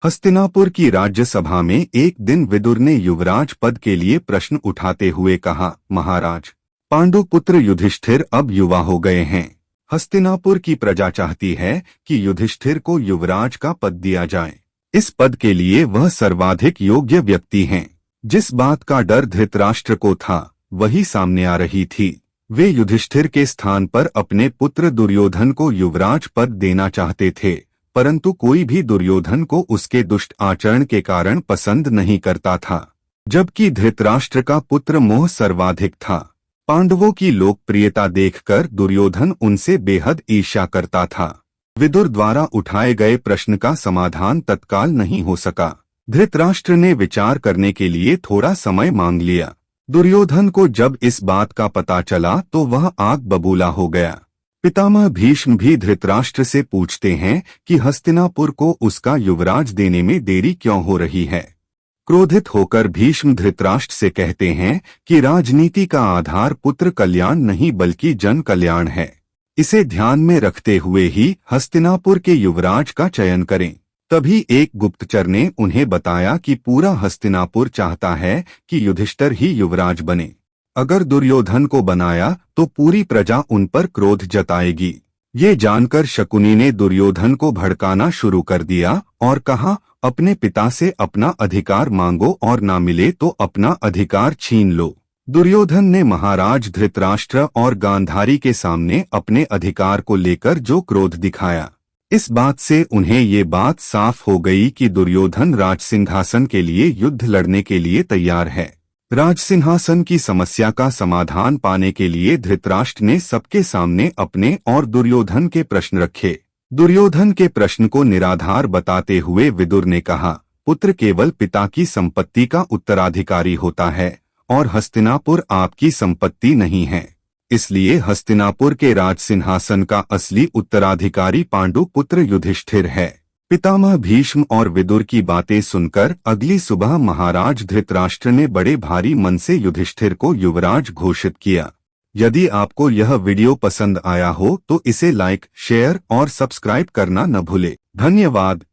हस्तिनापुर की राज्यसभा में एक दिन विदुर ने युवराज पद के लिए प्रश्न उठाते हुए कहा, महाराज, पांडुपुत्र युधिष्ठिर अब युवा हो गए हैं। हस्तिनापुर की प्रजा चाहती है कि युधिष्ठिर को युवराज का पद दिया जाए। इस पद के लिए वह सर्वाधिक योग्य व्यक्ति हैं। जिस बात का डर धृतराष्ट्र को था वही सामने आ रही थी। वे युधिष्ठिर के स्थान पर अपने पुत्र दुर्योधन को युवराज पद देना चाहते थे, परंतु कोई भी दुर्योधन को उसके दुष्ट आचरण के कारण पसंद नहीं करता था, जबकि धृतराष्ट्र का पुत्र मोह सर्वाधिक था। पांडवों की लोकप्रियता देखकर दुर्योधन उनसे बेहद ईर्ष्या करता था। विदुर द्वारा उठाए गए प्रश्न का समाधान तत्काल नहीं हो सका। धृतराष्ट्र ने विचार करने के लिए थोड़ा समय मांग लिया। दुर्योधन को जब इस बात का पता चला तो वह आग बबूला हो गया। पितामह भीष्म भी धृतराष्ट्र से पूछते हैं कि हस्तिनापुर को उसका युवराज देने में देरी क्यों हो रही है। क्रोधित होकर भीष्म धृतराष्ट्र से कहते हैं कि राजनीति का आधार पुत्र कल्याण नहीं बल्कि जन कल्याण है। इसे ध्यान में रखते हुए ही हस्तिनापुर के युवराज का चयन करें। तभी एक गुप्तचर ने उन्हें बताया कि पूरा हस्तिनापुर चाहता है कि युधिष्ठिर ही युवराज बने। अगर दुर्योधन को बनाया तो पूरी प्रजा उन पर क्रोध जताएगी। ये जानकर शकुनी ने दुर्योधन को भड़काना शुरू कर दिया और कहा, अपने पिता से अपना अधिकार मांगो और ना मिले तो अपना अधिकार छीन लो। दुर्योधन ने महाराज धृतराष्ट्र और गांधारी के सामने अपने अधिकार को लेकर जो क्रोध दिखाया, इस बात से उन्हें ये बात साफ हो गई कि दुर्योधन राजसिंहासन के लिए युद्ध लड़ने के लिए तैयार है। राजसिंहासन की समस्या का समाधान पाने के लिए धृतराष्ट्र ने सबके सामने अपने और दुर्योधन के प्रश्न रखे। दुर्योधन के प्रश्न को निराधार बताते हुए विदुर ने कहा, पुत्र केवल पिता की संपत्ति का उत्तराधिकारी होता है और हस्तिनापुर आपकी संपत्ति नहीं है। इसलिए हस्तिनापुर के राजसिंहासन का असली उत्तराधिकारी पांडु पुत्र युधिष्ठिर है। पितामह भीष्म और विदुर की बातें सुनकर अगली सुबह महाराज धृतराष्ट्र ने बड़े भारी मन से युधिष्ठिर को युवराज घोषित किया। यदि आपको यह वीडियो पसंद आया हो तो इसे लाइक, शेयर और सब्सक्राइब करना न भूले। धन्यवाद।